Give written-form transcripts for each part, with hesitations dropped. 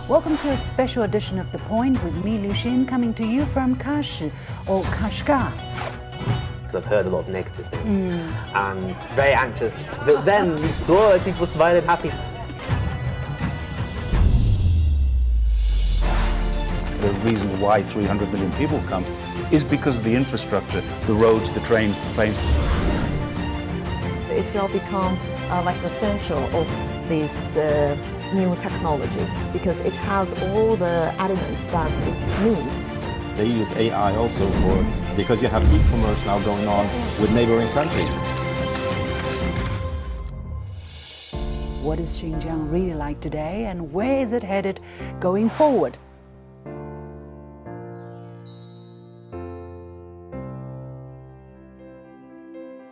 Welcome to a special edition of The Point with me, Liu Xin, coming to you from Kashi or Kashgar. I've heard a lot of negative things and very anxious, but then we saw people smiling happy. The reason why 300 million people come is because of the infrastructure, the roads, the trains, the planes. It will become like the center of this new technology because it has all the elements that it needs. They use AI also because you have e-commerce now going on with neighboring countries. What is Xinjiang really like today, and where is it headed going forward?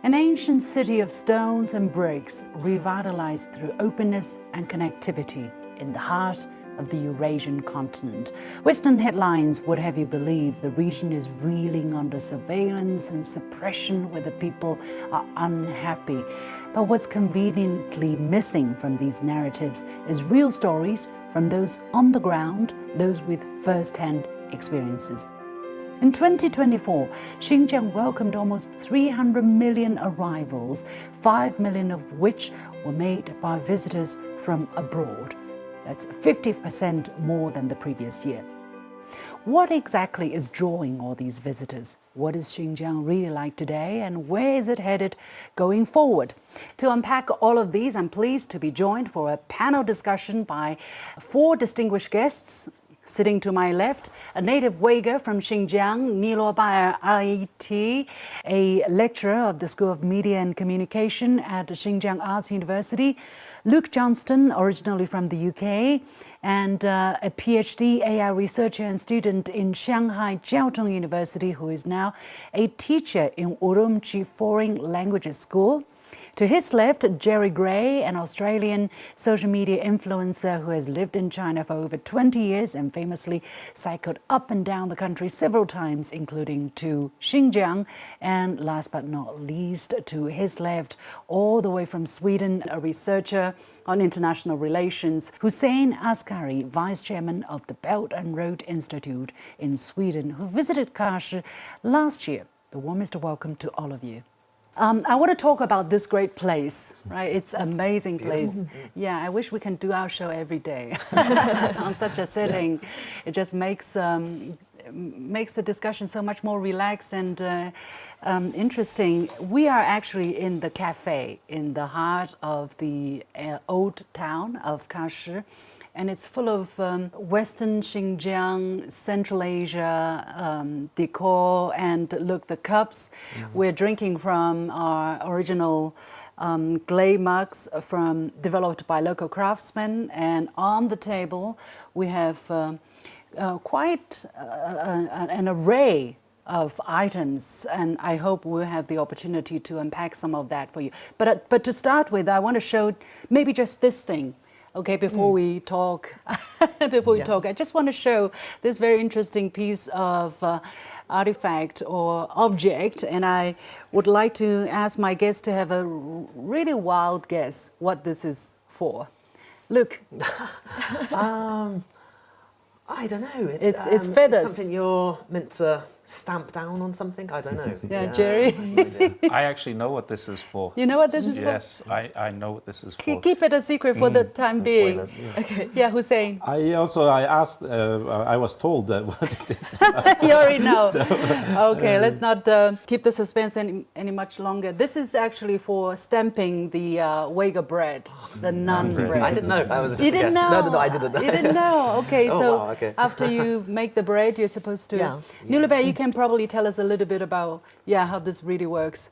An ancient city of stones and bricks, revitalized through openness and connectivity in the heart of the Eurasian continent. Western headlines would have you believe the region is reeling under surveillance and suppression, where the people are unhappy. But what's conveniently missing from these narratives is real stories from those on the ground, those with first-hand experiences. In 2024, Xinjiang welcomed almost 300 million arrivals, 5 million of which were made by visitors from abroad. That's 50% more than the previous year. What exactly is drawing all these visitors? What is Xinjiang really like today, and where is it headed going forward? To unpack all of these, I'm pleased to be joined for a panel discussion by 4 distinguished guests. Sitting to my left, a native Uyghur from Xinjiang, Niluobaier Aierti, a lecturer of the School of Media and Communication at Xinjiang Arts University, Luke Johnston, originally from the UK, and a PhD AI researcher and student in Shanghai Jiaotong University, who is now a teacher in Urumqi Foreign Languages School. To his left, Jerry Gray, an Australian social media influencer who has lived in China for over 20 years and famously cycled up and down the country several times, including to Xinjiang. And last but not least, to his left, all the way from Sweden, a researcher on international relations, Hussein Askary, vice chairman of the Belt and Road Institute in Sweden, who visited Kashi last year. The warmest welcome to all of you. I want to talk about this great place, right? It's an amazing place. Yeah, I wish we can do our show every day on such a setting. It just makes the discussion so much more relaxed and interesting. We are actually in the cafe in the heart of the old town of Kashi. And it's full of Western Xinjiang, Central Asia decor. And look, the cups we're drinking from are original clay mugs developed by local craftsmen. And on the table, we have quite an array of items, and I hope we'll have the opportunity to unpack some of that for you. But to start with, I want to show maybe just this thing. Okay, before we talk, I just want to show this very interesting piece of artifact or object, and I would like to ask my guests to have a really wild guess what this is for. Luke. I don't know. It's feathers. It's something you're meant to stamp down on something? I don't know. Yeah, Jerry? I actually know what this is for. You know what this is Yes, I know what this is for. Keep it a secret for the time being. Spoilers, yeah. Okay. Yeah, Hussein. I asked, I was told what it is. You already know. Okay, let's not keep the suspense any much longer. This is actually for stamping the Uyghur bread, the naan bread. I didn't know. That was a You different didn't guess. know? No, I didn't know. You didn't know? Okay, Oh, so wow, okay. after you make the bread, you're supposed to... Yeah. Niluobaier, you can probably tell us a little bit about how this really works.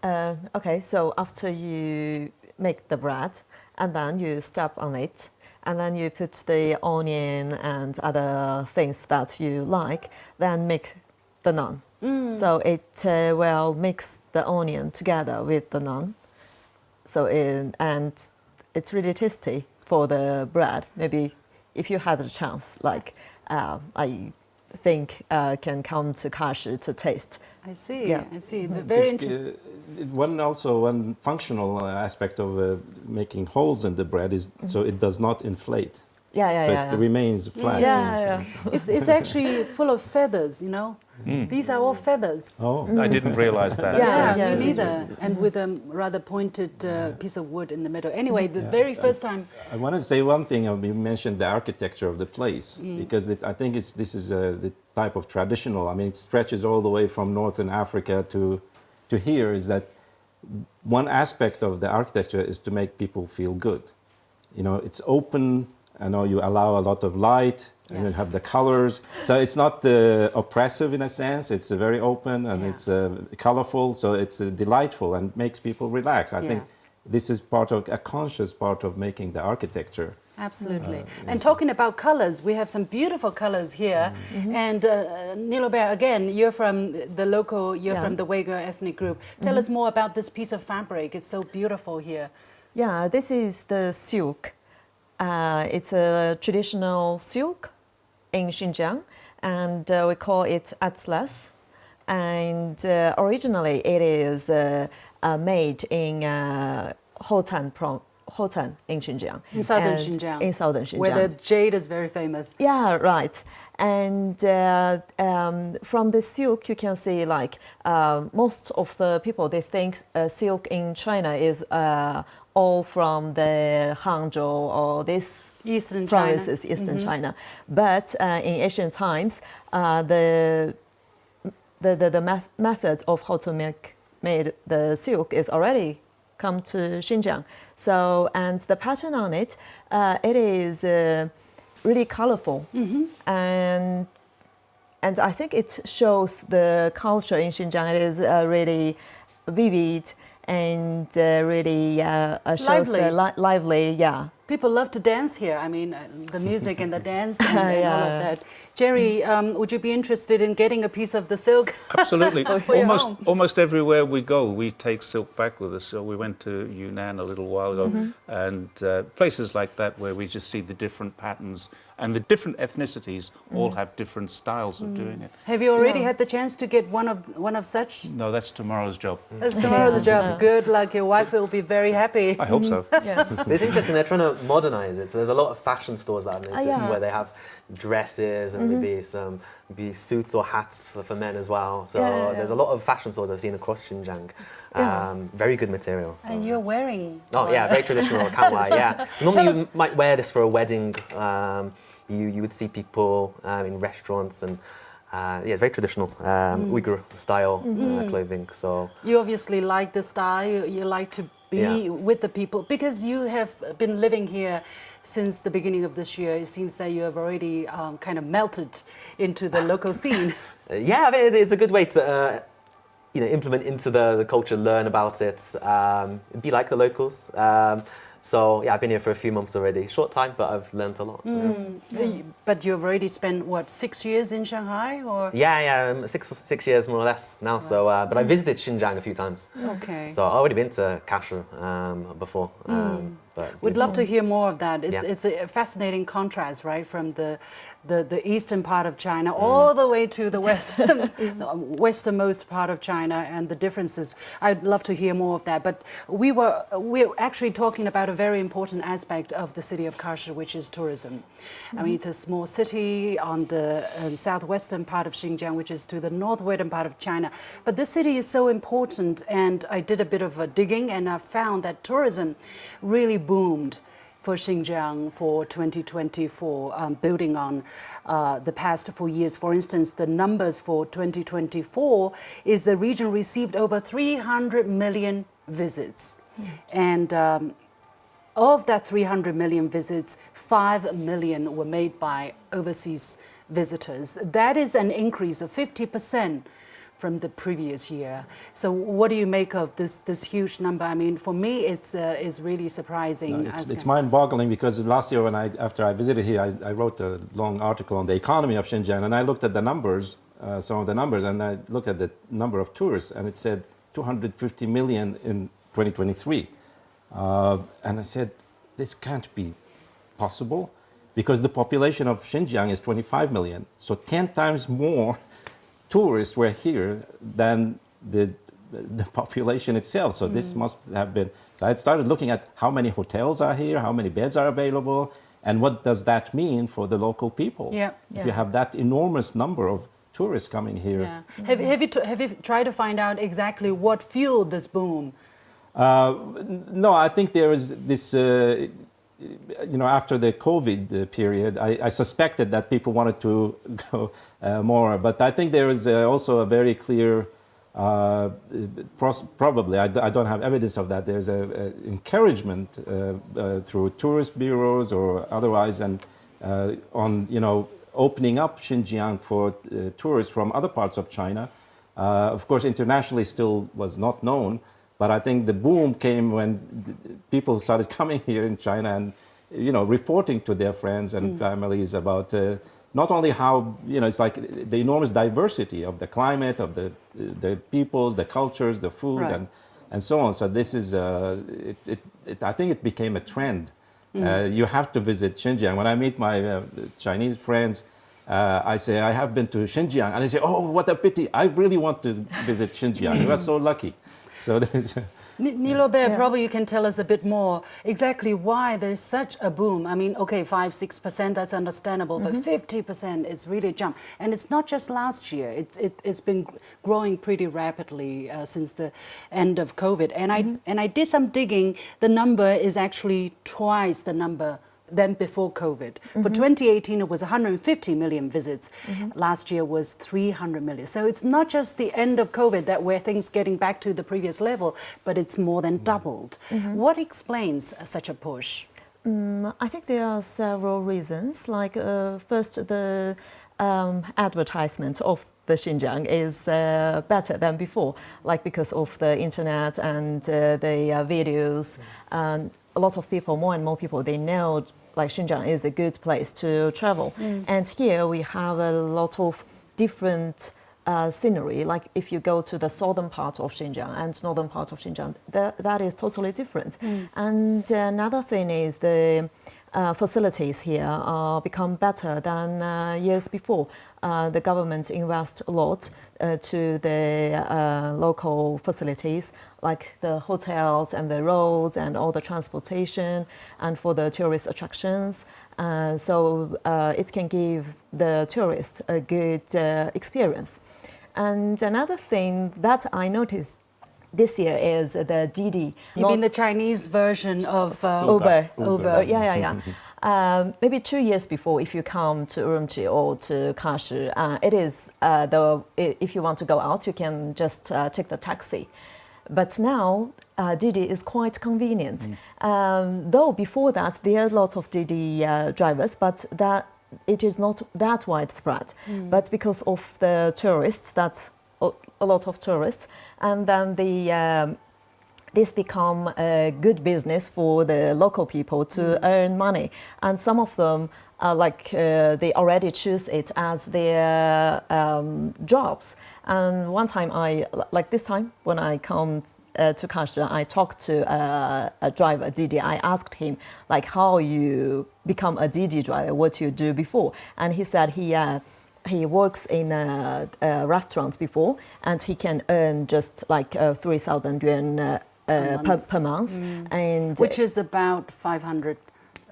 Okay, so after you make the bread, and then you step on it, and then you put the onion and other things that you like, then make the naan. So it will mix the onion together with the naan. So and it's really tasty for the bread. Maybe if you had a chance, like I think can come to Kashi to taste. I see. Yeah. I see. The very interesting. One functional aspect of making holes in the bread is so it does not inflate. So it remains flat. Yeah. It's actually full of feathers, you know. These are all feathers. Oh, I didn't realize that. Yeah, me neither. And with a rather pointed piece of wood in the middle. Anyway, the very first time. I want to say one thing. You mentioned the architecture of the place because I think this is the type of traditional. I mean, it stretches all the way from northern Africa to here. Is that one aspect of the architecture is to make people feel good. You know, it's open. I know you allow a lot of light. And you have the colors, so it's not oppressive in a sense. It's very open and it's colorful, so it's delightful and makes people relax. I think this is part of a conscious part of making the architecture. Absolutely. And talking about colors, we have some beautiful colors here. And Niluobaier, again, you're from the local, from the Uyghur ethnic group. Tell us more about this piece of fabric. It's so beautiful here. Yeah, this is the silk. It's a traditional silk in Xinjiang, and we call it atlas. And originally, it is made in Hotan in Xinjiang. In southern Xinjiang. In southern Xinjiang. Where the jade is very famous. Yeah, right. And from the silk, you can see like most of the people, they think silk in China is all from the Hangzhou or this Eastern provinces, China. Eastern China. But in ancient times, the method of how to make the silk is already come to Xinjiang. So, and the pattern on it, it is really colorful. And I think it shows the culture in Xinjiang. It is really vivid and really shows the lively, People love to dance here. I mean, the music and the dance and all of that. Jerry, would you be interested in getting a piece of the silk? Absolutely. For your home? Almost everywhere we go, we take silk back with us. So we went to Yunnan a little while ago, and places like that where we just see the different patterns and the different ethnicities all have different styles of doing it. Have you already had the chance to get one of such? No, that's tomorrow's job. That's tomorrow's job. Good luck. Your wife will be very happy. I hope so. It's interesting, they're trying to modernize it. So there's a lot of fashion stores that I've noticed where they have dresses and maybe suits or hats for men as well. So there's a lot of fashion stores I've seen across Xinjiang. Very good material. So. And you're wearing... Oh, yeah, very traditional canwai, yeah. Normally you might wear this for a wedding. You would see people in restaurants and very traditional Uyghur style clothing. So you obviously like the style. You like to be with the people because you have been living here since the beginning of this year. It seems that you have already kind of melted into the local scene. I mean, it's a good way to implement into the culture, learn about it, be like the locals. So I've been here for a few months already. Short time, but I've learned a lot. So. But you've already spent, what, 6 years in Shanghai? Or? Yeah, 6 years more or less now. Wow. So, but I visited Xinjiang a few times. Okay. So I've already been to Kashi before. But we'd love to hear more of that. It's a fascinating contrast, right, from the eastern part of China all the way to the the westernmost part of China and the differences. I'd love to hear more of that. But we're actually talking about a very important aspect of the city of Kashi, which is tourism. I mean, it's a small city on the southwestern part of Xinjiang, which is to the northwestern part of China. But this city is so important, and I did a bit of digging, and I found that tourism really boomed for Xinjiang for 2024, building on the past 4 years. For instance, the numbers for 2024 is the region received over 300 million visits. And of that 300 million visits, 5 million were made by overseas visitors. That is an increase of 50% from the previous year. So what do you make of this huge number? I mean, for me, it's really surprising. No, it's mind-boggling because last year after I visited here, I wrote a long article on the economy of Xinjiang, and I looked at the numbers, some of the numbers, and I looked at the number of tourists, and it said 250 million in 2023. And I said, this can't be possible because the population of Xinjiang is 25 million. So 10 times more tourists were here than the population itself. So this must have been... So I started looking at how many hotels are here, how many beds are available, And what does that mean for the local people? Yeah. If you have that enormous number of tourists coming here. Yeah. Have you tried to find out exactly what fueled this boom? No, I think there is this, after the COVID period, I suspected that people wanted to go more. But I think there is also a very clear, probably, I don't have evidence of that, there's an encouragement through tourist bureaus or otherwise, and on, opening up Xinjiang for tourists from other parts of China. Of course, internationally still was not known, but I think the boom came when people started coming here in China and, reporting to their friends and families about not only how, it's like the enormous diversity of the climate, of the peoples, the cultures, the food, right. and so on. So this is, I think it became a trend. You have to visit Xinjiang. When I meet my Chinese friends, I say, I have been to Xinjiang. And they say, oh, what a pity. I really want to visit Xinjiang. You are so lucky. So there's... Niluobaier, probably you can tell us a bit more exactly why there's such a boom. I mean, okay, 5-6%, that's understandable, but 50% is really a jump. And it's not just last year. It's been growing pretty rapidly since the end of COVID. And I did some digging. The number is actually twice the number than before COVID. For 2018, it was 150 million visits. Last year was 300 million. So it's not just the end of COVID that where things getting back to the previous level, but it's more than doubled. What explains such a push? I think there are several reasons. Like first, the advertisement of the Xinjiang is better than before, like because of the internet and the videos. And a lot of people, more and more people, they know like Xinjiang is a good place to travel. And here we have a lot of different scenery. Like if you go to the southern part of Xinjiang and northern part of Xinjiang, that is totally different. And another thing is the facilities here are become better than years before. The government invests a lot to the local facilities, like the hotels and the roads and all the transportation and for the tourist attractions. So it can give the tourists a good experience. And another thing that I noticed this year is the Didi. You mean the Chinese version of Uber. Uber. Yeah. Maybe 2 years before, if you come to Urumqi or to Kashi, it is if you want to go out, you can just take the taxi. But now Didi is quite convenient. Though before that there are a lot of Didi drivers, but that it is not that widespread. But because of the tourists, that's a lot of tourists, and then this become a good business for the local people to earn money. And some of them, they already choose it as their jobs. And one time this time when I come to Kashi, I talked to a driver, Didi. I asked him how you become a Didi driver, what you do before. And he said he works in a restaurant before, and he can earn just 3,000 yuan per month, and which is about $500.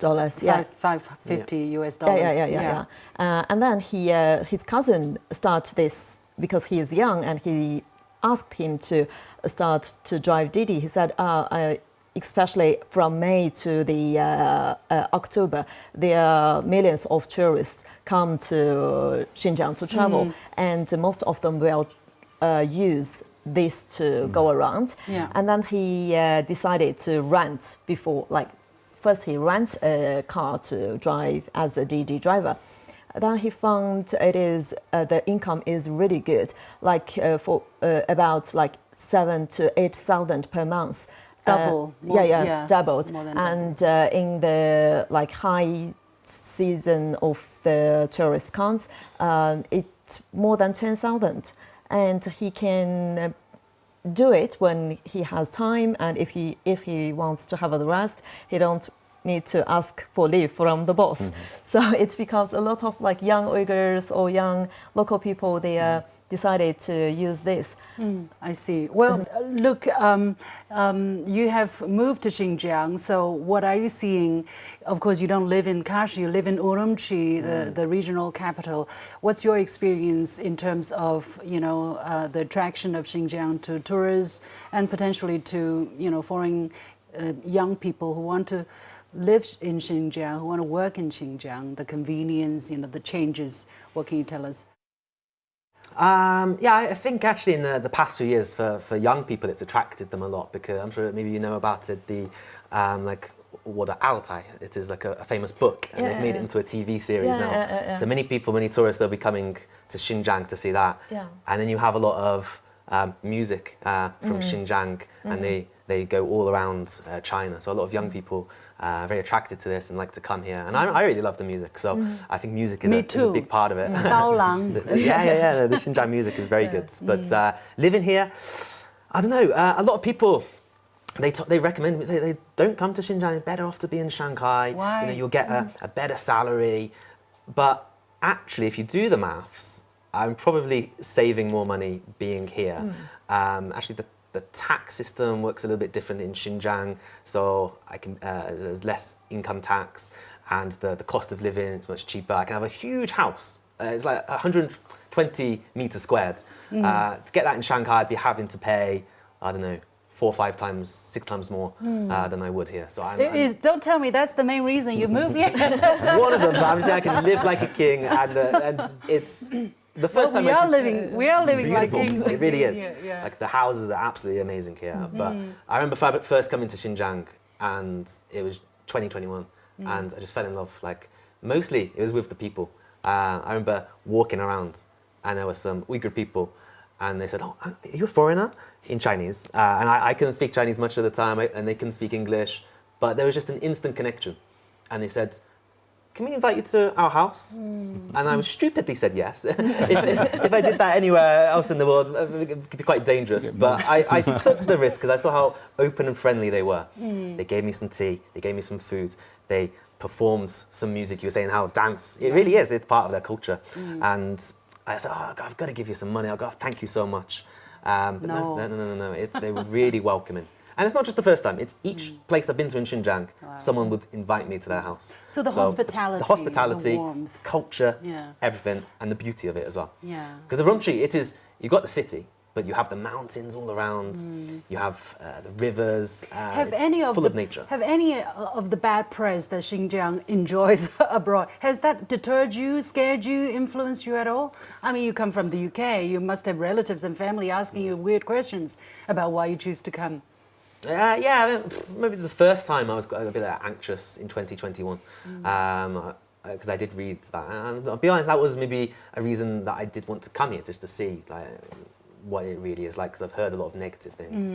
Yeah, $550 US. Yeah. And then his cousin started this because he is young, and he asked him to start to drive Didi. He said, especially from May to the October, there are millions of tourists come to Xinjiang to travel, and most of them will use this to go around. And then he decided to rent before, first he rent a car to drive as a Didi driver. Then he found it is the income is really good, for about 7,000 to 8,000 per month. Double. Doubled. More than and in the high season of the tourist counts, it's more than 10,000. And he can do it when he has time, and if he wants to have a rest, he don't need to ask for leave from the boss. So it's because a lot of young Uyghurs or young local people, they are decided to use this. I see. Well, look, you have moved to Xinjiang, so what are you seeing? Of course, you don't live in Kashi, you live in Urumqi, the regional capital. What's your experience in terms of, the attraction of Xinjiang to tourists and potentially to, foreign young people who want to live in Xinjiang, who want to work in Xinjiang, the convenience, the changes? What can you tell us? Yeah, I think actually in the past few years for young people it's attracted them a lot, because I'm sure maybe you know about it, the Aierti. It is like a famous book, and they've made it into a TV series now. So many people, many tourists, they'll be coming to Xinjiang to see that. And then you have a lot of music from Xinjiang, and they go all around China. So a lot of young people are very attracted to this and like to come here. And I really love the music, so I think music is a big part of it. Yeah. The Xinjiang music is very good. But living here, I don't know, a lot of people, they recommend me, say they don't come to Xinjiang, you're better off to be in Shanghai. Why? You'll get a better salary. But actually, if you do the maths, I'm probably saving more money being here. Actually, the tax system works a little bit different in Xinjiang, so there's less income tax, and the cost of living is much cheaper. I can have a huge house. It's like 120 meters squared. To get that in Shanghai, I'd be having to pay, I don't know, 4 or 5 times, 6 times more than I would here. So don't tell me that's the main reason you moved here. One of them, but obviously I can live like a king, and it's the first time we are living like kings. It really is. Yeah. Like the houses are absolutely amazing here. But I remember first coming to Xinjiang, and it was 2021, and I just fell in love. Like mostly it was with the people. I remember walking around, and there were some Uyghur people, and they said, "Oh, are you a foreigner?" in Chinese, and I couldn't speak Chinese much of the time, and they couldn't speak English, but there was just an instant connection, and they said, "Can we invite you to our house?" And I stupidly said yes. if I did that anywhere else in the world, it could be quite dangerous. But I took the risk because I saw how open and friendly they were. They gave me some tea, they gave me some food, they performed some music. You were saying how dance, it really is, it's part of their culture. And I said, "Oh, I've got to give you some money, I've got to thank you so much." But no. They were really welcoming. And it's not just the first time, it's each place I've been to in Xinjiang, someone would invite me to their house. So the hospitality, the warmth, culture, everything, and the beauty of it as well. Yeah. Because Urumqi, you've got the city, but you have the mountains all around, you have the rivers, full of nature. Have any of the bad press that Xinjiang enjoys abroad, has that deterred you, scared you, influenced you at all? I mean, you come from the UK, you must have relatives and family asking you weird questions about why you choose to come. Maybe the first time I was a bit anxious in 2021, because I did read that. And I'll be honest, that was maybe a reason that I did want to come here, just to see what it really is like, because I've heard a lot of negative things.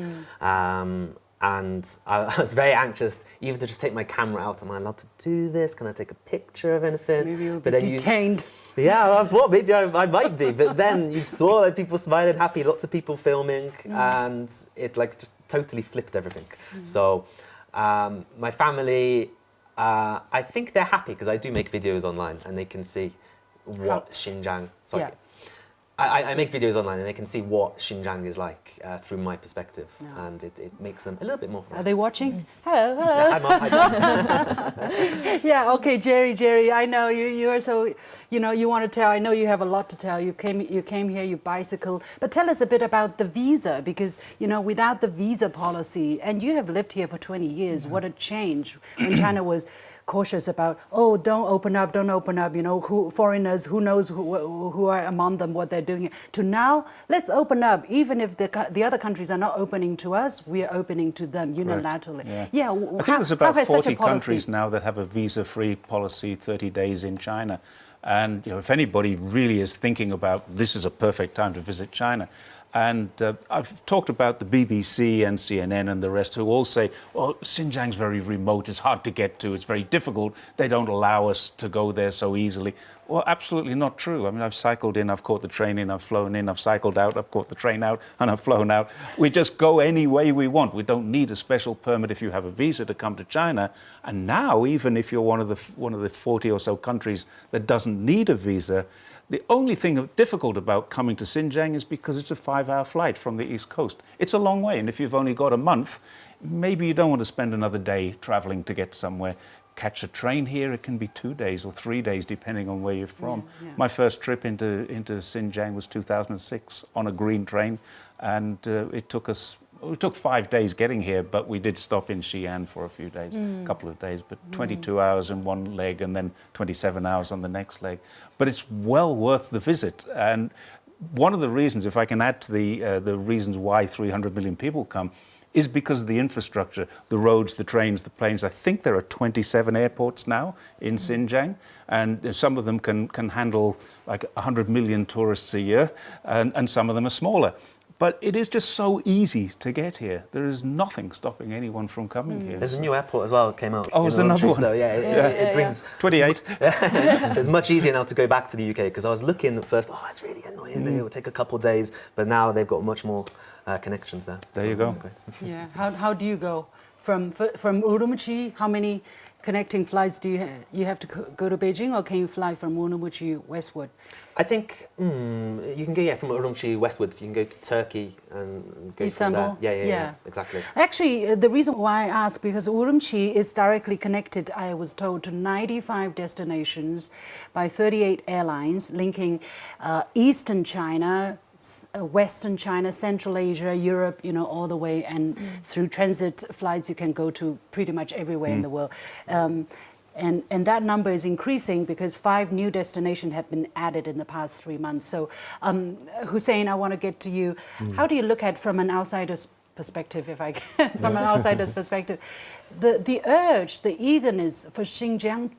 And I was very anxious, even to just take my camera out. Am I allowed to do this? Can I take a picture of anything? Maybe you'll be detained. I thought maybe I might be, but then you saw people smiling, happy, lots of people filming, and it just totally flipped everything. So my family, I think they're happy because I do make videos online, and they can see what Xinjiang. Sorry. I make videos online, and they can see what Xinjiang is like through my perspective, and it makes them a little bit more relaxed. Are they watching? Hello. Yeah, hi, Mom. Hi, Mom. Yeah, okay, Jerry, I know you are so, you want to tell, I know you have a lot to tell. You came here, you bicycled, but tell us a bit about the visa, because, without the visa policy, and you have lived here for 20 years, what a change when China was cautious about, don't open up, who foreigners, who knows who are among them, what they're doing here, to now, let's open up, even if the other countries are not opening to us, we are opening to them unilaterally. Right. Yeah, I think there's about 40 countries now that have a visa-free policy, 30 days in China. And if anybody really is thinking about this is a perfect time to visit China. And I've talked about the BBC and CNN and the rest who all say, well, Xinjiang's very remote, it's hard to get to, it's very difficult, they don't allow us to go there so easily. Well, absolutely not true. I mean, I've cycled in, I've caught the train in, I've flown in, I've cycled out, I've caught the train out, and I've flown out. We just go any way we want. We don't need a special permit if you have a visa to come to China. And now, even if you're one of the 40 or so countries that doesn't need a visa, The only thing difficult about coming to Xinjiang is because it's a 5-hour flight from the East Coast. It's a long way, and if you've only got a month, maybe you don't want to spend another day traveling to get somewhere. Catch a train here, it can be 2 days or 3 days, depending on where you're from. My first trip into Xinjiang was 2006 on a green train, and it took 5 days getting here, but we did stop in Xi'an for a few days, a couple of days, but 22 hours in one leg and then 27 hours on the next leg. But it's well worth the visit. And one of the reasons, if I can add to the reasons why 300 million people come, is because of the infrastructure, the roads, the trains, the planes. I think there are 27 airports now in Xinjiang, and some of them can handle like 100 million tourists a year, and some of them are smaller. But it is just so easy to get here. There is nothing stopping anyone from coming here. There's a new airport as well that came out. Oh, there's another one. So it brings 28. So it's much easier now to go back to the UK, because I was looking at first, it's really annoying. It will take a couple of days, but now they've got much more connections there. There you go. Yeah. How do you go from Urumqi? How many connecting flights do you have to go to Beijing, or can you fly from Urumqi westward? I think you can go from Urumqi westwards. You can go to Turkey and go Istanbul. Yeah, exactly. Actually, the reason why I ask, because Urumqi is directly connected, I was told, to 95 destinations by 38 airlines, linking eastern China, Western China, Central Asia, Europe, all the way, and through transit flights you can go to pretty much everywhere in the world. And that number is increasing because 5 new destinations have been added in the past 3 months. So, Hussein, I want to get to you. How do you look at, from an outsider's perspective, if I can, from an outsider's perspective, the urge, the eagerness for Xinjiang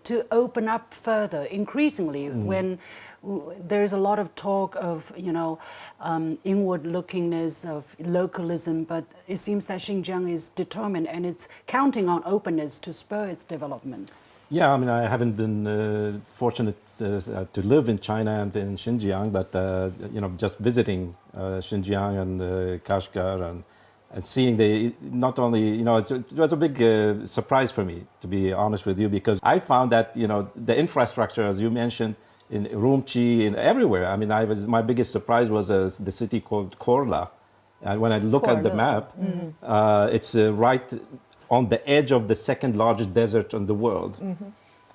to open up further, increasingly, when there is a lot of talk of, inward-lookingness, of localism, but it seems that Xinjiang is determined and it's counting on openness to spur its development. Yeah, I mean, I haven't been fortunate to live in China and in Xinjiang, but just visiting Xinjiang and Kashgar and seeing not only, it was a big surprise for me, to be honest with you, because I found that, the infrastructure, as you mentioned, in Urumqi, and everywhere. I mean, my biggest surprise was the city called Korla. And when I look at the map, it's right on the edge of the second largest desert in the world.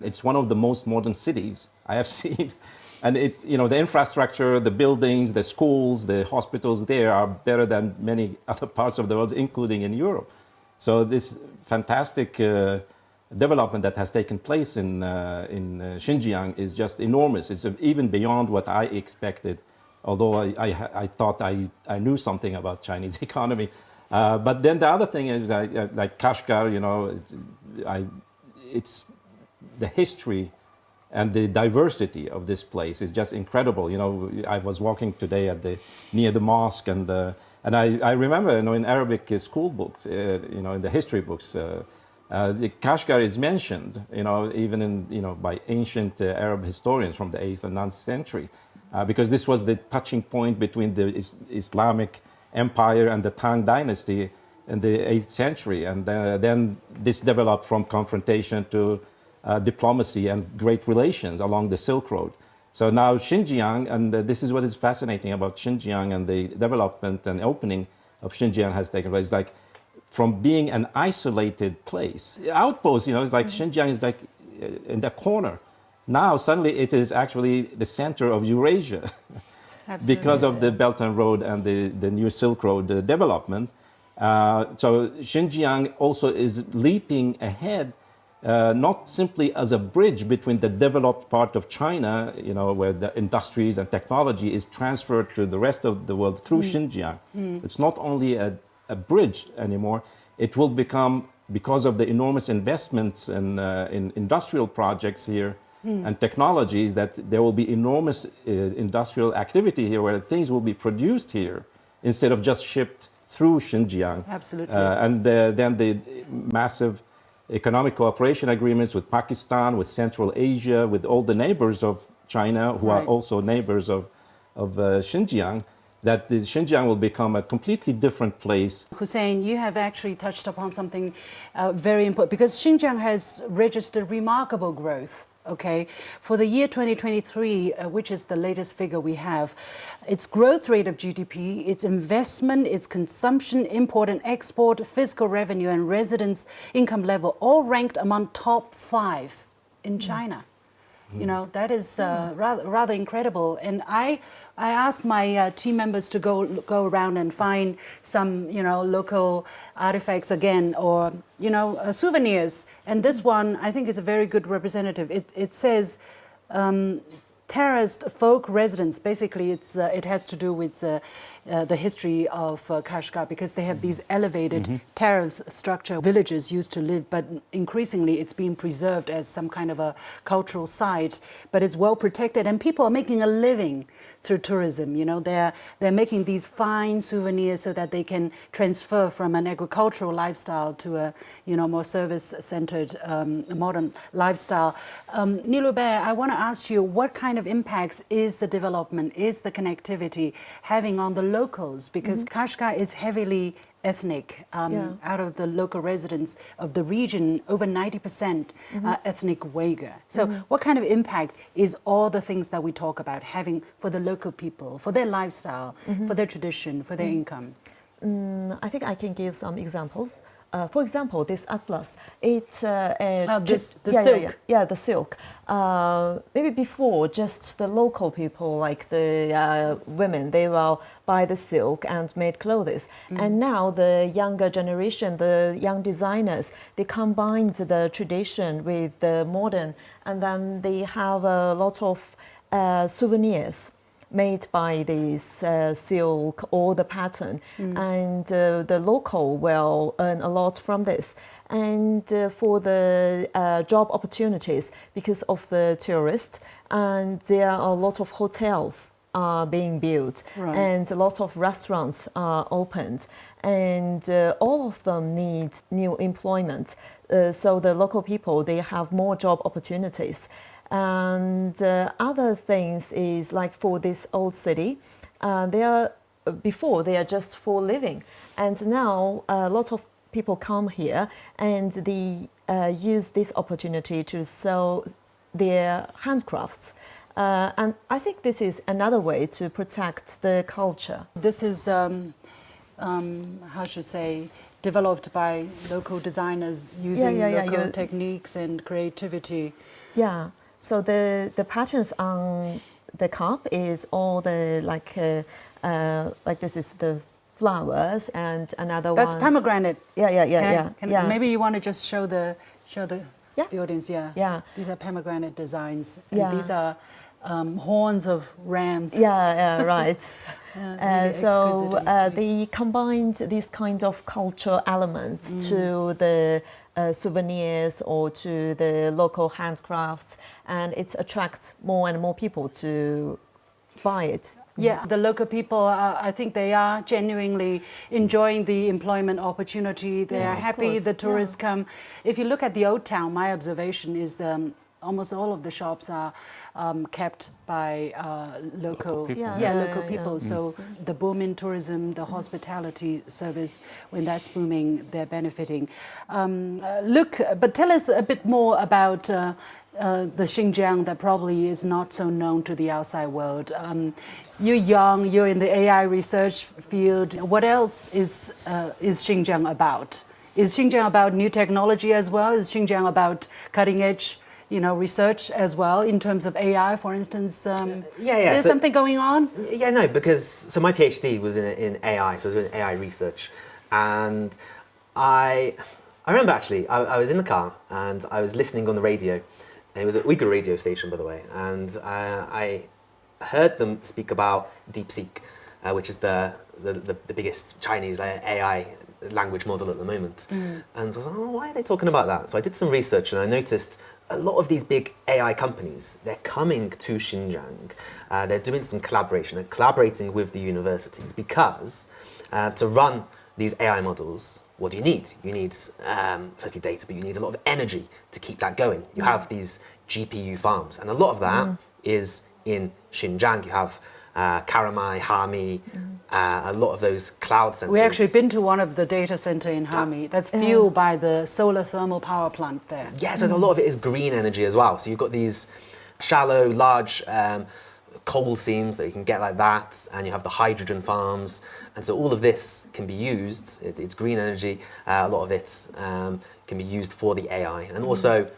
It's one of the most modern cities I have seen. And the infrastructure, the buildings, the schools, the hospitals there are better than many other parts of the world, including in Europe. So this fantastic development that has taken place in Xinjiang is just enormous. It's even beyond what I expected, although I thought I knew something about Chinese economy. But then the other thing is, like Kashgar, it's the history and the diversity of this place is just incredible. I was walking today near the mosque, and I remember, in Arabic school books, in the history books, the Kashgar is mentioned, even by ancient Arab historians from the 8th and 9th century, because this was the touching point between the Islamic Empire and the Tang Dynasty in the 8th century, and then this developed from confrontation to diplomacy and great relations along the Silk Road. So now Xinjiang, and this is what is fascinating about Xinjiang and the development and opening of Xinjiang has taken place. Like, from being an isolated place, outpost, it's like Xinjiang is like in the corner. Now suddenly it is actually the center of Eurasia because of the Belt and Road and the new Silk Road development. So Xinjiang also is leaping ahead, not simply as a bridge between the developed part of China, where the industries and technology is transferred to the rest of the world through Xinjiang. It's not only a bridge anymore. It will become, because of the enormous investments in industrial projects here and technologies, that there will be enormous industrial activity here where things will be produced here instead of just shipped through Xinjiang. Absolutely. And then the massive economic cooperation agreements with Pakistan, with Central Asia, with all the neighbors of China who are also neighbors of Xinjiang, that the Xinjiang will become a completely different place. Hussein, you have actually touched upon something very important, because Xinjiang has registered remarkable growth Okay, for the year 2023, which is the latest figure we have, its growth rate of GDP, its investment, its consumption, import and export, fiscal revenue, and residents' income level all ranked among top 5 in China. You know, that is rather incredible. And I asked my team members to go around and find some, you know, local artifacts again, or, you know, souvenirs. And this one, I think, is a very good representative. It says terraced folk residence. Basically, it has to do with the history of Kashgar, because they have these elevated terrace structure villages used to live, but increasingly it's being preserved as some kind of a cultural site, but it's well protected, and people are making a living through tourism. You know, they're making these fine souvenirs so that they can transfer from an agricultural lifestyle to a, you know, more service-centered modern lifestyle. Niluobaier, I want to ask you, what kind of impacts is the development, is the connectivity having on the locals? Because Kashgar is heavily ethnic. Out of the local residents of the region, over 90% are ethnic Uyghur. So what kind of impact is all the things that we talk about having for the local people, for their lifestyle, for their tradition, for their income? I think I can give some examples. For example, this atlas, it's silk. The silk. Maybe before, just the local people, like the women, they will buy the silk and make clothes. And now the younger generation, the young designers, they combined the tradition with the modern, and then they have a lot of souvenirs made by this silk or the pattern, and the local will earn a lot from this. And for the job opportunities, because of the tourists, and there are a lot of hotels being built, and a lot of restaurants are opened, and all of them need new employment. So the local people, they have more job opportunities. And other things is like for this old city, they are just for living, and now a lot of people come here and they use this opportunity to sell their handcrafts. And I think this is another way to protect the culture. This is, how should I say, developed by local designers using local techniques and creativity. Yeah. So the patterns on the cup is all the like this is the flowers, and another That's one. pomegranate. Yeah. Maybe you want to just show the audience. Yeah. These are pomegranate designs. And Yeah. these are horns of rams. Yeah, right. Really So exquisite and sweet. they combined these kind of cultural elements to the souvenirs or to the local handcrafts, and it attracts more and more people to buy it. Yeah, the local people, I think they are genuinely enjoying the employment opportunity. They are happy. course. The tourists come. If you look at the old town, my observation is almost all of the shops are kept by local people. So the boom in tourism, the hospitality service, when that's booming, they're benefiting. But tell us a bit more about the Xinjiang that probably is not so known to the outside world. You're young, you're in the AI research field. What else is Xinjiang about? Is Xinjiang about new technology as well? Is Xinjiang about cutting edge, research as well in terms of AI, for instance? There's something going on? Yeah, no, because my PhD was in AI, so I was doing AI research, and I remember actually I was in the car and I was listening on the radio, and it was an Uyghur radio station, by the way, and I heard them speak about DeepSeek, which is the biggest Chinese AI language model at the moment. And I was like, why are they talking about that? So I did some research and I noticed a lot of these big AI companies, they're coming to Xinjiang. They're doing some collaboration. They're collaborating with the universities because to run these AI models, what do you need? You need firstly data, but you need a lot of energy to keep that going. You have these GPU farms, and a lot of that is in Xinjiang. You have Karamai, Hami, a lot of those cloud centers. We actually been to one of the data center in Hami that's fueled by the solar thermal power plant there. Yeah, so a lot of it is green energy as well. So you've got these shallow, large coal seams that you can get like that, and you have the hydrogen farms, and so all of this can be used. It's green energy. A lot of it can be used for the AI, and also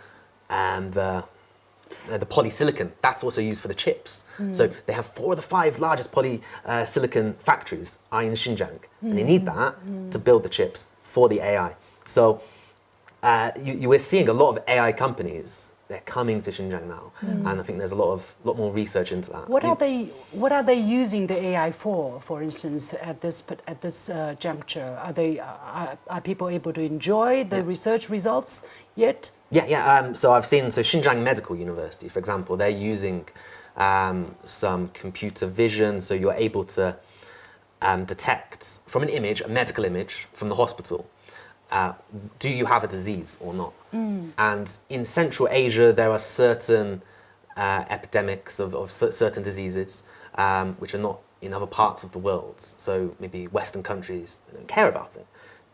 the polysilicon, that's also used for the chips. So they have 4 of the 5 largest polysilicon factories are in Xinjiang, and they need that to build the chips for the AI. So you were seeing a lot of AI companies, they're coming to Xinjiang now, and I think there's a lot more research into that. What are they using the AI for instance, at this juncture? Are people able to enjoy the research results yet? Yeah. So I've seen, Xinjiang Medical University, for example, they're using some computer vision, so you're able to detect from an image, a medical image from the hospital, do you have a disease or not? And in Central Asia, there are certain epidemics of certain diseases which are not in other parts of the world. So maybe Western countries don't care about it.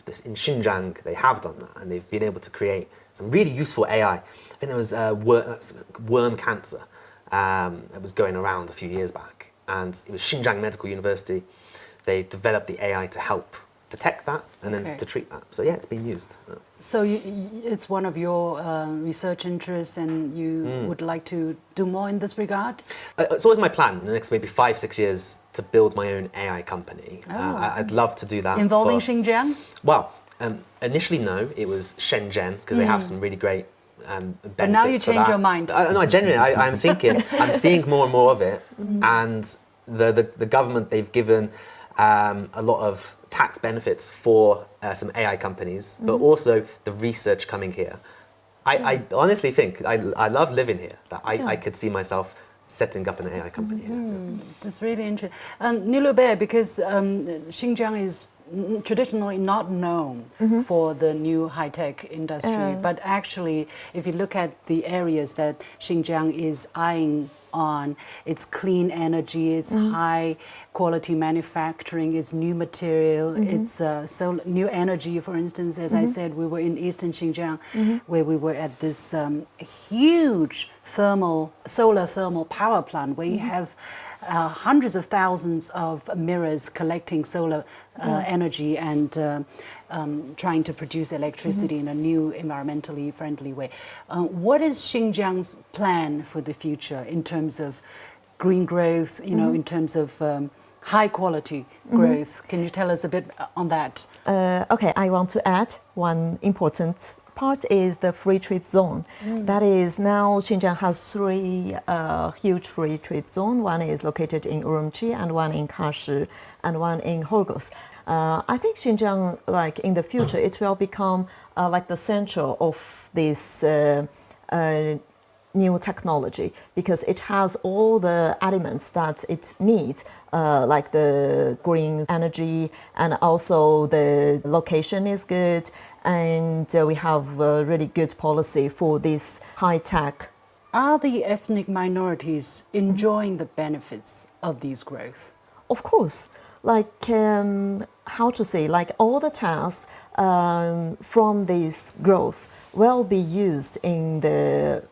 But in Xinjiang, they have done that, and they've been able to create some really useful AI. I think there was worm cancer that was going around a few years back, and it was Xinjiang Medical University. They developed the AI to help detect that and then to treat that. So yeah, it's been used. So it's one of your research interests, and you would like to do more in this regard? It's always my plan in the next maybe 5-6 years to build my own AI company. I'd love to do that. Involving Xinjiang? Well, initially no, it was Shenzhen, because they have some really great benefits. But now you change your mind. No, genuinely, I'm thinking, I'm seeing more and more of it, and the government, they've given a lot of tax benefits for some AI companies, but also the research coming here. I honestly think, I love living here, that I could see myself setting up an AI company here. That's really interesting. Niluobaier, because Xinjiang is traditionally not known for the new high-tech industry, but actually, if you look at the areas that Xinjiang is eyeing on, it's clean energy, it's high quality manufacturing, it's new material, it's so new energy. For instance, as I said, we were in eastern Xinjiang, where we were at this huge solar thermal power plant, where you have hundreds of thousands of mirrors collecting solar energy and trying to produce electricity in a new environmentally friendly way. What is Xinjiang's plan for the future in terms of green growth, in terms of high quality growth? Can you tell us a bit on that? Okay, I want to add one important part is the free trade zone. That is, now Xinjiang has 3 huge free trade zones. One is located in Urumqi, and one in Kashi, and one in Horgosh. I think Xinjiang, like in the future, it will become like the center of this new technology, because it has all the elements that it needs, like the green energy, and also the location is good, and we have a really good policy for this high tech. Are the ethnic minorities enjoying the benefits of these growth? Of course. Like, how to say, like all the tasks from this growth will be used in the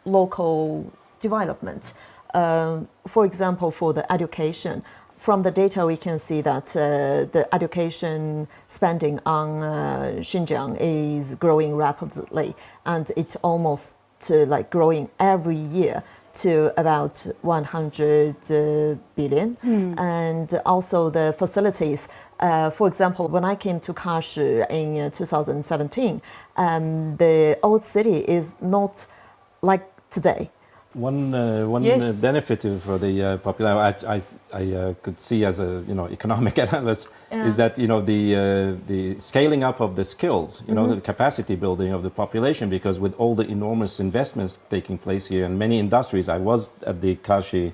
local development. For example, for the education, from the data we can see that the education spending on Xinjiang is growing rapidly, and it's almost like growing every year to about 100 billion. And also the facilities. For example, when I came to Kashi in 2017, the old city is not like today. One Yes. benefit for the population I could see as a economic analyst is that the scaling up of the skills, the capacity building of the population, because with all the enormous investments taking place here in many industries, I was at the Kashi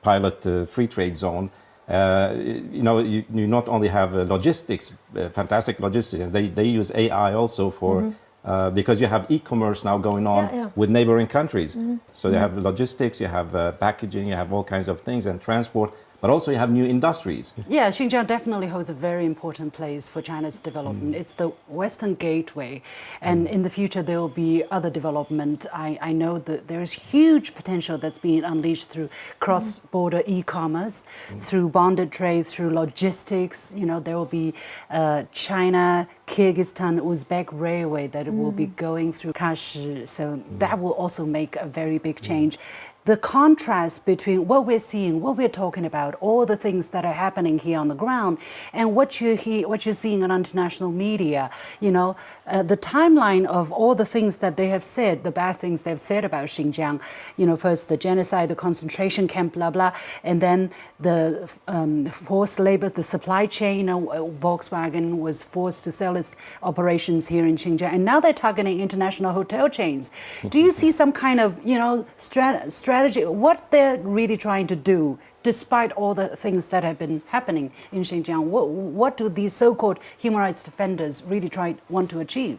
pilot free trade zone. You not only have logistics, fantastic logistics. They use AI also for because you have e-commerce now going on with neighboring countries. So you have logistics, you have packaging, you have all kinds of things and transport, but also you have new industries. Yeah, Xinjiang definitely holds a very important place for China's development. It's the Western gateway, and in the future there will be other development. I know that there is huge potential that's being unleashed through cross-border e-commerce, through bonded trade, through logistics. You know, there will be China, Kyrgyzstan, Uzbek railway that will be going through Kashi. So that will also make a very big change. The contrast between what we're seeing, what we're talking about, all the things that are happening here on the ground, and what you're seeing on international media, you know, the timeline of all the things that they have said, the bad things they've said about Xinjiang, you know, first the genocide, the concentration camp, blah, blah, and then the forced labor, the supply chain, Volkswagen was forced to sell its operations here in Xinjiang, and now they're targeting international hotel chains. Do you see some kind of, you know, strategy, what they're really trying to do, despite all the things that have been happening in Xinjiang? What do these so-called human rights defenders really want to achieve?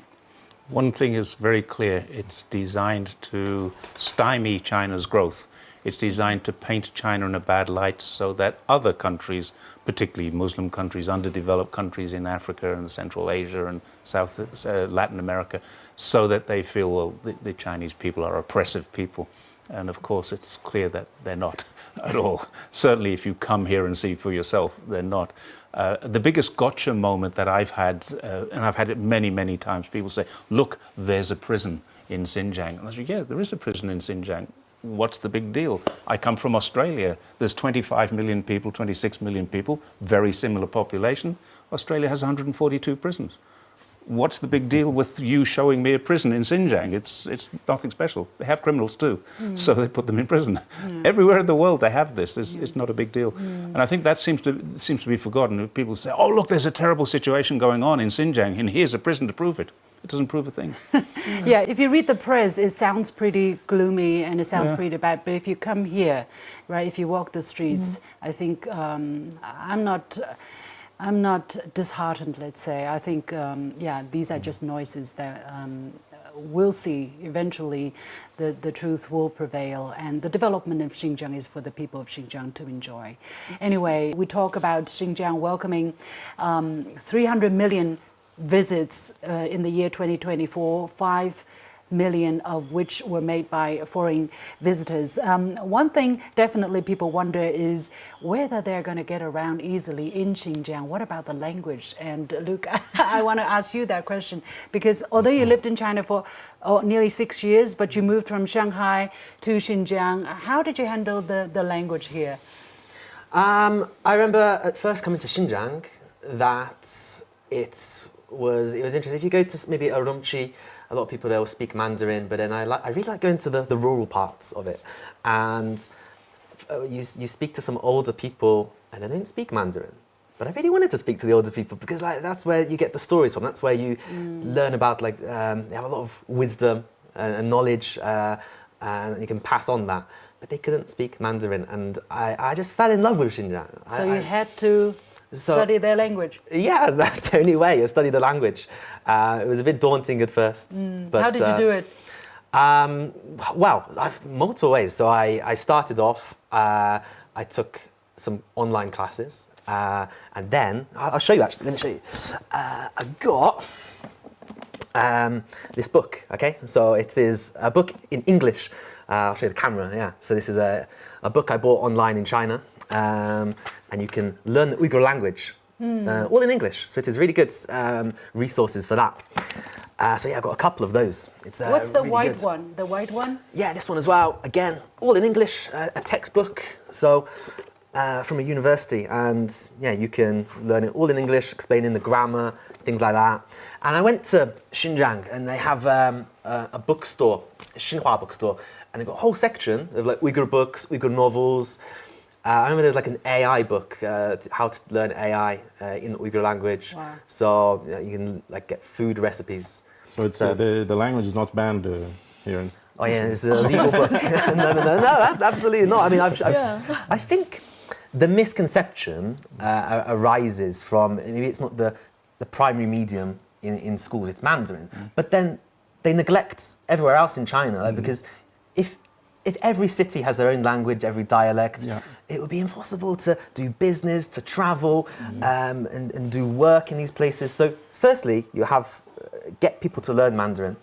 One thing is very clear. It's designed to stymie China's growth. It's designed to paint China in a bad light so that other countries, particularly Muslim countries, underdeveloped countries in Africa and Central Asia and South Latin America, so that they feel, well, the Chinese people are oppressive people. And of course, it's clear that they're not at all. Certainly, if you come here and see for yourself, they're not. The biggest gotcha moment that I've had, and I've had it many, many times, people say, look, there's a prison in Xinjiang. And I say, yeah, there is a prison in Xinjiang. What's the big deal? I come from Australia. There's 25 million people, 26 million people, very similar population. Australia has 142 prisons. What's the big deal with you showing me a prison in Xinjiang? It's nothing special. They have criminals too, so they put them in prison. Everywhere in the world they have this. It's not a big deal. And I think that seems to be forgotten. People say, oh, look, there's a terrible situation going on in Xinjiang, and here's a prison to prove it. It doesn't prove a thing. Yeah, if you read the press, it sounds pretty gloomy and it sounds pretty bad. But if you come here, right, if you walk the streets, I think I'm not disheartened, let's say. I think, these are just noises that we'll see eventually the truth will prevail, and the development of Xinjiang is for the people of Xinjiang to enjoy. Anyway, we talk about Xinjiang welcoming 300 million visits in the year 2024, 5 million of which were made by foreign visitors. One thing definitely people wonder is whether they're going to get around easily in Xinjiang. What about the language? And Luke, I want to ask you that question, because although you lived in China for nearly 6 years, but you moved from Shanghai to Xinjiang, how did you handle the language here? I remember at first coming to Xinjiang that it was interesting. If you go to maybe Urumqi, a lot of people there will speak Mandarin, but then I really like going to the rural parts of it. And you speak to some older people and they don't speak Mandarin. But I really wanted to speak to the older people because that's where you get the stories from. That's where you learn about, they have a lot of wisdom and knowledge, and you can pass on that. But they couldn't speak Mandarin, and I just fell in love with Xinjiang. So you had to study their language? Yeah, that's the only way, study the language. It was a bit daunting at first. But, how did you do it? Well, multiple ways. So I started off, I took some online classes, and then, I'll show you actually, let me show you. I got this book, okay? So it is a book in English. I'll show you the camera, yeah. So this is a book I bought online in China, and you can learn the Uyghur language, all in English. So it is really good resources for that. So yeah, I've got a couple of those. It's What's the really white good. one? The white one? Yeah, this one as well. Again, all in English, a textbook. So from a university, and yeah, you can learn it all in English, explaining the grammar, things like that. And I went to Xinjiang, and they have a bookstore, a Xinhua bookstore, and they've got a whole section of like Uyghur books, Uyghur novels. I remember there's like an AI book, how to learn AI in the Uyghur language. Wow. So you can like get food recipes. So it's the language is not banned here. Oh yeah, it's a legal book. No, absolutely not. I mean, I think the misconception arises from maybe it's not the primary medium in schools, it's Mandarin. But then they neglect everywhere else in China, because if every city has their own language, every dialect, it would be impossible to do business, to travel, and do work in these places. So firstly, you have get people to learn Mandarin,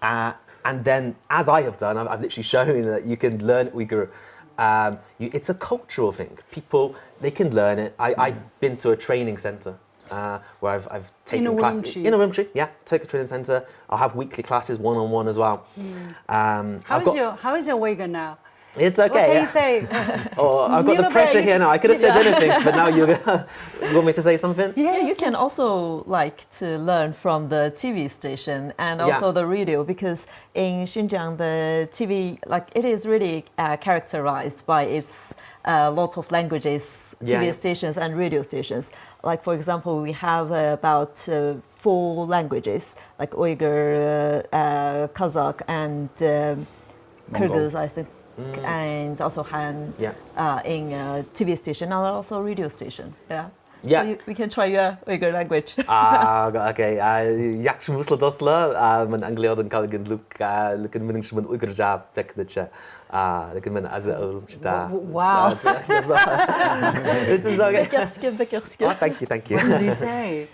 and then, as I have done, I've literally shown that you can learn Uyghur. It's a cultural thing. People, they can learn it. I've been to a training centre where I've taken classes in Urumqi. Yeah, take a training centre. I'll have weekly classes, one-on-one as well. How is your Uyghur now? It's okay. What can you say? Oh, I've got the pressure here now. I could have said anything, but now you want me to say something? Yeah, you can also like to learn from the TV station and also the radio, because in Xinjiang the TV, like, it is really characterized by its lots of languages, TV stations and radio stations. Like, for example, we have about 4 languages, like Uyghur, Kazakh, and Kyrgyz, I think. And also Han in TV station and also radio station. So we can try your Uyghur language. Okay. Yaxshi musla dostlar. Men Angliadan kalgan lukan mening shman Uyghur jab tekdicha. Lekin men az Urumqida. Wow. It is okay. Thank you. What did he say?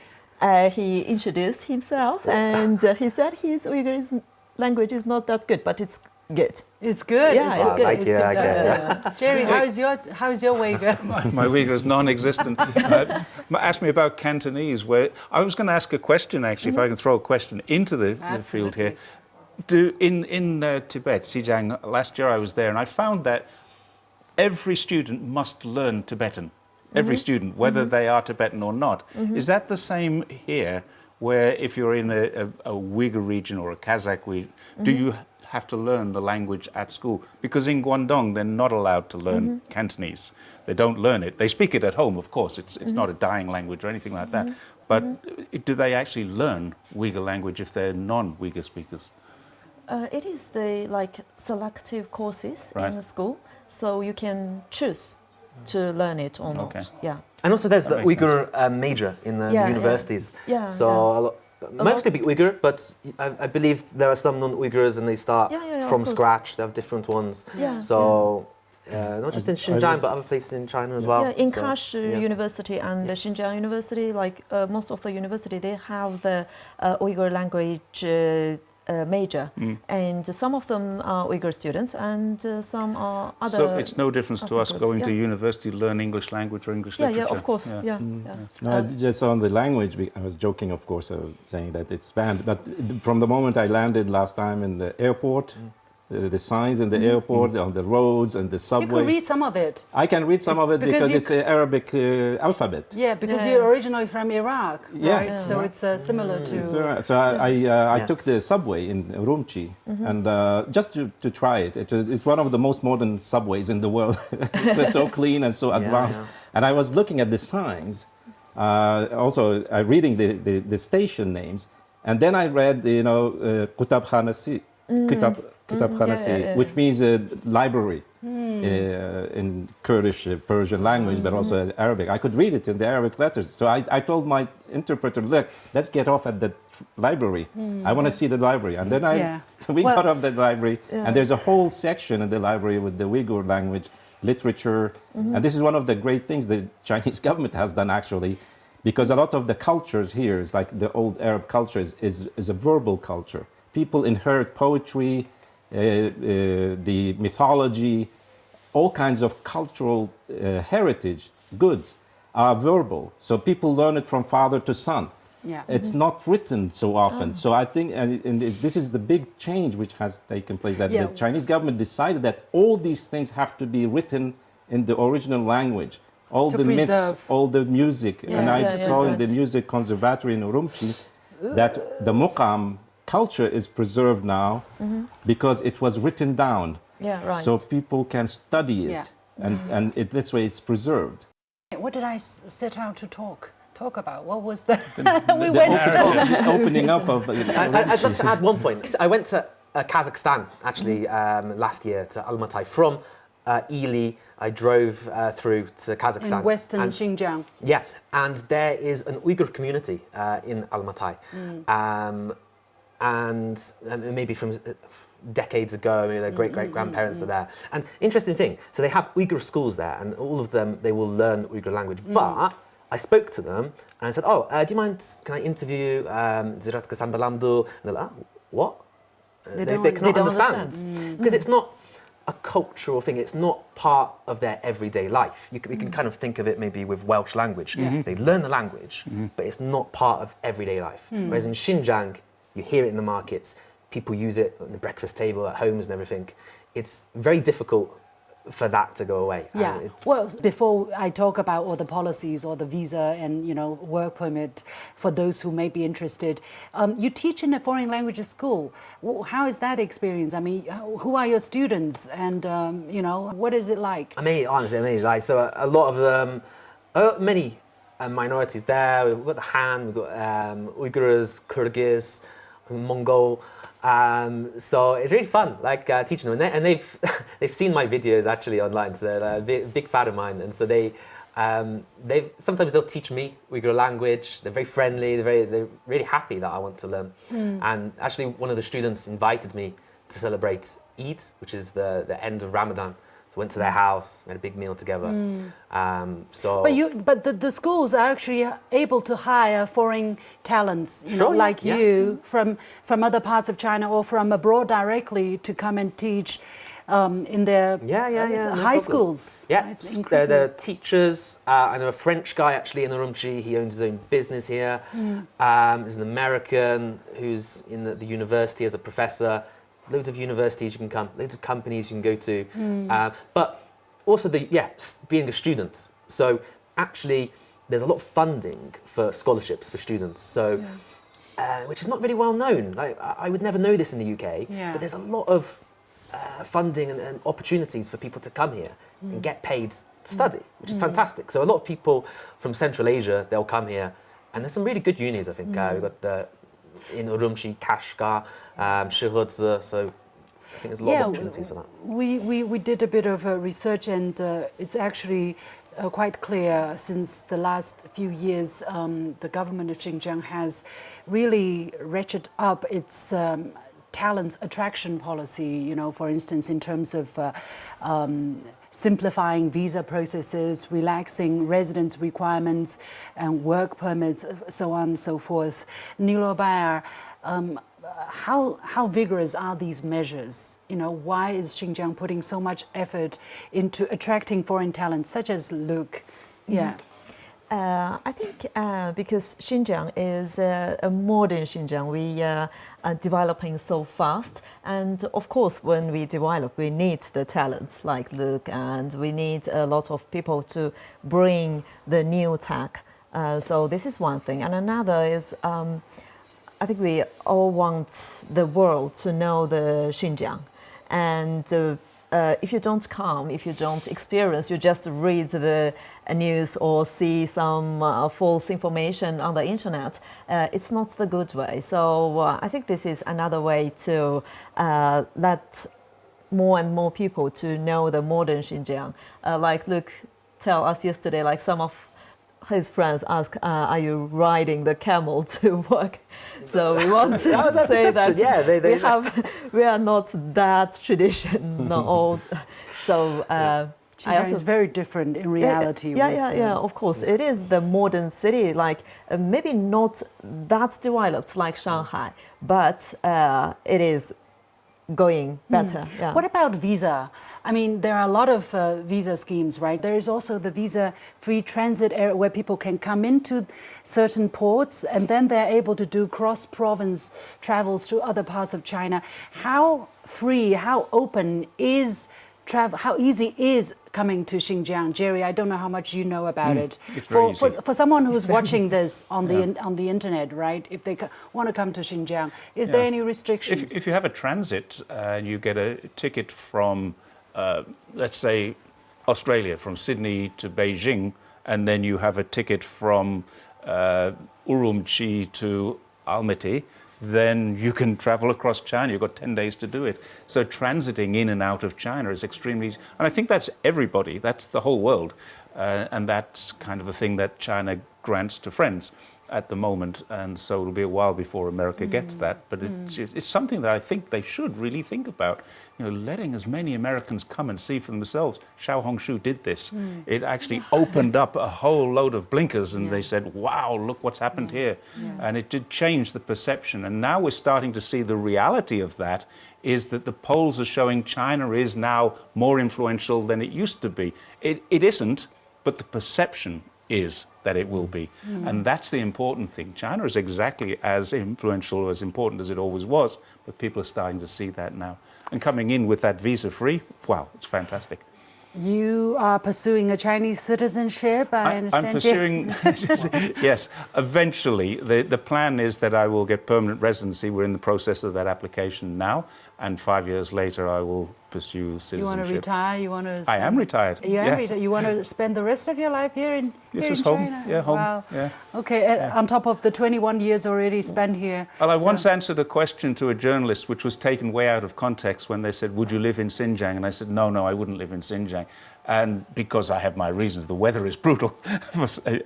He introduced himself and he said his Uyghur language is not that good, but it's good. It's good. Yeah, it's good. Thank you. Jerry, how's your Uyghur? My Uyghur is non-existent. Ask me about Cantonese. Where I was going to ask a question, actually, if I can throw a question into the field here. In Tibet, Xinjiang, last year I was there, and I found that every student must learn Tibetan. Every student, whether they are Tibetan or not. Is that the same here, where if you're in a Uyghur region or a Kazakh region, do you have to learn the language at school? Because in Guangdong, they're not allowed to learn Cantonese. They don't learn it. They speak it at home, of course. It's not a dying language or anything like that. But do they actually learn Uyghur language if they're non-Uyghur speakers? It is the selective courses in the school, so you can choose to learn it or not. Okay. Yeah. And also there's the Uyghur major in the universities. So mostly Uyghur, but I believe there are some non-Uyghurs and they start from scratch. They have different ones. So not just in Xinjiang, but other places in China as well. Yeah, in Kash University and the Xinjiang University, most of the university, they have the Uyghur language major, and some of them are Uyghur students and some are other. So it's no difference to us going to university to learn English language or English literature? Yeah, of course. No, just on the language, I was joking, of course, saying that it's banned. But from the moment I landed last time in the airport, the signs in the airport, on the roads and the subway. You can read some of it. I can read some of it because it's an Arabic alphabet. Yeah, because you're originally from Iraq, right? So it's similar to... So I took the subway in Urumqi and just to try it. It's one of the most modern subways in the world. It's so clean and so advanced. And I was looking at the signs, also reading the station names, and then I read, Kutab Khanasi. Which means library in Kurdish, Persian language, but also Arabic. I could read it in the Arabic letters. So I told my interpreter, look, let's get off at the library. I want to see the library. And then we got off the library, and there's a whole section in the library with the Uyghur language, literature. And this is one of the great things the Chinese government has done, actually, because a lot of the cultures here, is like the old Arab cultures, is a verbal culture. People inherit poetry, the mythology, all kinds of cultural heritage, goods are verbal. So people learn it from father to son. Yeah. It's not written so often. So I think, and this is the big change which has taken place, that the Chinese government decided that all these things have to be written in the original language. All the myths, all the music. And I saw in the music conservatory in Urumqi that the Muqam culture is preserved now because it was written down. So people can study it. And this way it's preserved. What did I set out to talk about? What was the... we went to opening up of... I'd love to add one point. I went to Kazakhstan, actually, last year, to Almaty. From Ili, I drove through to Kazakhstan. In western Xinjiang. Yeah, and there is an Uyghur community in Almaty. and maybe from decades ago, maybe their great-great-grandparents are there. And interesting thing, so they have Uyghur schools there, and all of them, they will learn the Uyghur language. But I spoke to them, and I said, oh, do you mind, can I interview Zirat Kasambalamdu? And they're like, oh, what? They cannot understand. Because it's not a cultural thing, it's not part of their everyday life. We can kind of think of it maybe with Welsh language. They learn the language, but it's not part of everyday life. Whereas in Xinjiang, you hear it in the markets, people use it on the breakfast table at homes and everything. It's very difficult for that to go away. Yeah. Well, before I talk about all the policies or the visa and work permit for those who may be interested, you teach in a foreign languages school. How is that experience? I mean, who are your students, and what is it like? Honestly, amazing. Like, so a lot of many minorities there. We've got the Han, we've got Uyghurs, Kyrgyz, Mongol. So it's really fun, like teaching them, and they've seen my videos actually online. So they're a big fan of mine, and so sometimes they'll teach me Uyghur language. They're very friendly. They're really happy that I want to learn. And actually, one of the students invited me to celebrate Eid, which is the end of Ramadan. So went to their house, we had a big meal together. But the schools are actually able to hire foreign talents, you from other parts of China or from abroad directly to come and teach in their high schools. Yeah, they're teachers. I know a French guy actually in Urumqi. He owns his own business here. There's an American who's in the university as a professor. Loads of universities you can come, loads of companies you can go to, but also being a student. So actually, there's a lot of funding for scholarships for students. So, which is not really well known. Like, I would never know this in the UK, but there's a lot of funding and opportunities for people to come here and get paid to study, which is fantastic. So a lot of people from Central Asia, they'll come here, and there's some really good unis. I think we've got in Urumqi, Kashgar, Shihodze, so I think there's a lot of opportunities for that. We did a bit of research, and it's actually quite clear since the last few years the government of Xinjiang has really ratcheted up its talent attraction policy, for instance, in terms of simplifying visa processes, relaxing residence requirements and work permits, so on and so forth. Niluobaier, how vigorous are these measures? Why is Xinjiang putting so much effort into attracting foreign talents such as Luke? I think because Xinjiang is a modern Xinjiang, we are developing so fast. And of course, when we develop, we need the talents like Luke, and we need a lot of people to bring the new tech. So this is one thing. And another is, I think we all want the world to know the Xinjiang. And if you don't come, if you don't experience, you just read the news or see some false information on the internet, it's not the good way. So I think this is another way to let more and more people to know the modern Xinjiang. Like Luke tell us yesterday, like some of his friends ask, are you riding the camel to work? So we want to say that we are not that traditional. So Xinjiang is very different in reality. Of course. It is the modern city, like maybe not that developed like Shanghai, but it is going better. What about visa? I mean, there are a lot of visa schemes, right? There is also the visa-free transit area where people can come into certain ports and then they're able to do cross-province travels to other parts of China. How free, how open is travel? How easy is coming to Xinjiang? Jerry, I don't know how much you know about it. It's very easy. For someone who's watching this on the internet, right? If they want to come to Xinjiang, is there any restrictions? If you have a transit and you get a ticket from, let's say, Australia, from Sydney to Beijing, and then you have a ticket from Urumqi to Almaty, then you can travel across China. You've got 10 days to do it. So transiting in and out of China is extremely easy. And I think that's everybody. That's the whole world. And that's kind of a thing that China grants to friends. at the moment, and so it'll be a while before America gets that. But it's something that I think they should really think about. You know, letting as many Americans come and see for themselves. Xiao Hongshu did this. It actually opened up a whole load of blinkers, and they said, "Wow, look what's happened here," and it did change the perception. And now we're starting to see the reality of that. Is that the polls are showing China is now more influential than it used to be. It isn't, but the perception is that it will be. And that's the important thing. China is exactly as influential or as important as it always was, but people are starting to see that now. And coming in with that visa-free, wow, it's fantastic. You are pursuing a Chinese citizenship, I understand. I'm pursuing, yes, eventually. The plan is that I will get permanent residency. We're in the process of that application now, and 5 years later I will pursue citizenship. You want to retire? You want to? I am retired. You want to spend the rest of your life here in China? Home. Yeah, home. Wow. Yeah. Okay, on top of the 21 years already spent here. Well, I once answered a question to a journalist which was taken way out of context when they said, "Would you live in Xinjiang?" And I said, no, I wouldn't live in Xinjiang. And because I have my reasons, the weather is brutal.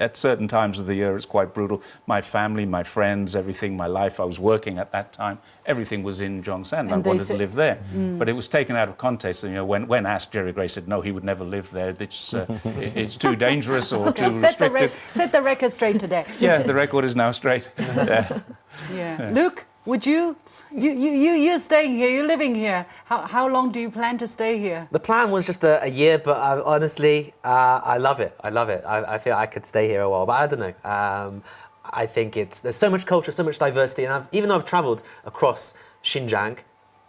At certain times of the year, it's quite brutal. My family, my friends, everything, my life, I was working at that time, everything was in Johnston. I wanted to live there. But it was taken out of context. And, you know, when asked, Jerry Gray said, no, he would never live there. It's too dangerous or too restricted. Set the record straight today. Yeah, the record is now straight. Yeah. Luke, would you? You're staying here, you're living here. How long do you plan to stay here? The plan was just a year, but honestly, I love it. I feel I could stay here a while, but I don't know. I think there's so much culture, so much diversity, and even though I've travelled across Xinjiang,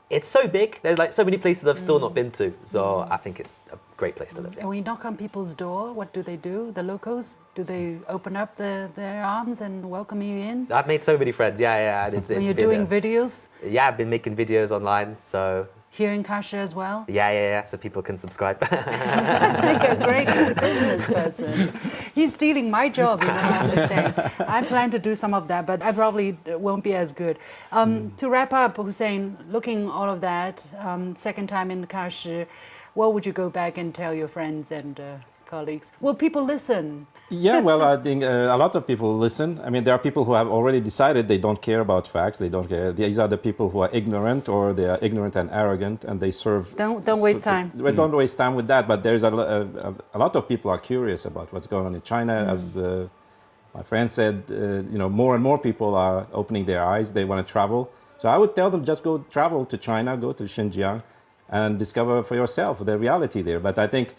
it's so big. There's like so many places I've still not been to, so I think it's a great place to live. And when you knock on people's door, what do they do? The locals? Do they open up their arms and welcome you in? I've made so many friends. Yeah. When you're doing videos? Yeah, I've been making videos online, so. Here in Kashi as well? Yeah, so people can subscribe. Like a great business person. He's stealing my job, you know what I'm saying. I plan to do some of that, but I probably won't be as good. To wrap up, Hussein, looking all of that, second time in Kashi, what would you go back and tell your friends and colleagues? Will people listen? Yeah, well, I think a lot of people listen. I mean, there are people who have already decided they don't care about facts. They don't care. These are the people who are ignorant, or they are ignorant and arrogant, and they serve. Don't waste time. Don't waste time with that. But there's a lot of people are curious about what's going on in China. As my friend said, you know, more and more people are opening their eyes. They want to travel. So I would tell them, just go travel to China, go to Xinjiang, and discover for yourself the reality there. But I think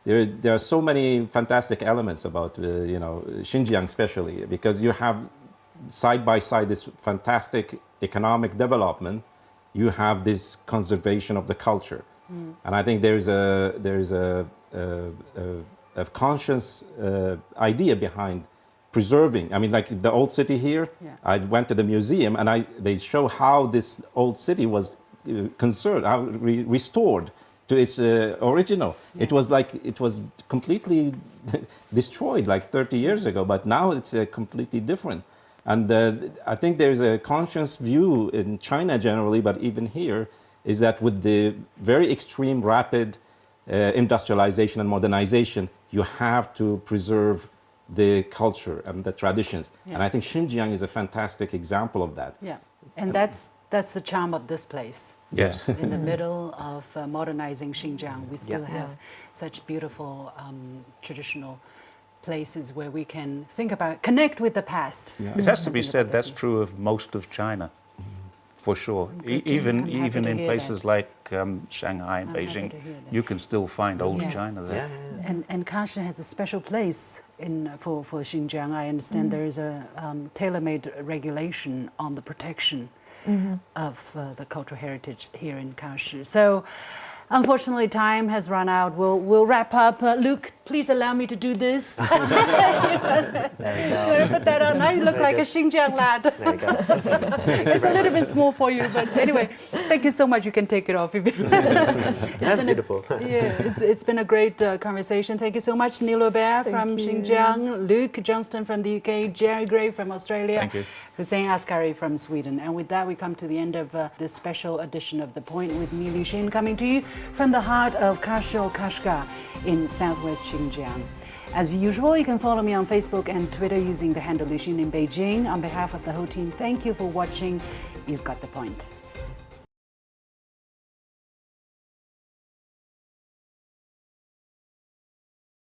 there are so many fantastic elements about you know, Xinjiang especially, because you have side by side this fantastic economic development. You have this conservation of the culture, and I think there's a conscious idea behind preserving. I mean, like the old city here. Yeah. I went to the museum, and they show how this old city was conserved, how restored to its original. Yeah. It was completely destroyed like 30 years ago, but now it's completely different. And I think there's a conscious view in China generally, but even here, is that with the very extreme rapid industrialization and modernization, you have to preserve the culture and the traditions. Yeah. And I think Xinjiang is a fantastic example of that. Yeah, and that's the charm of this place. Yes. In the middle of modernizing Xinjiang, we still have such beautiful traditional places where we can think about, connect with the past. Yeah. It has to be said that's true of most of China, for sure. Even in places like Shanghai and Beijing, you can still find old China there. Yeah. And Kashi has a special place for Xinjiang. I understand there is a tailor-made regulation on the protection of the cultural heritage here in Kashi. So, unfortunately, time has run out. We'll wrap up. Luke, please allow me to do this. There you go. Put that on. Now you look like a Xinjiang lad. There you go. It's a little bit small for you, but anyway, thank you so much. You can take it off. That's beautiful. It's been a great conversation. Thank you so much, Niluobaier from Xinjiang, Luke Johnston from the UK, Jerry Gray from Australia. Thank you. Hussein Askary from Sweden. And with that, we come to the end of this special edition of The Point with me, Li Xin, coming to you from the heart of Kashi or Kashgar in southwest Xinjiang. As usual, you can follow me on Facebook and Twitter using the handle Lucian in Beijing. On behalf of the whole team, thank you for watching. You've got the point.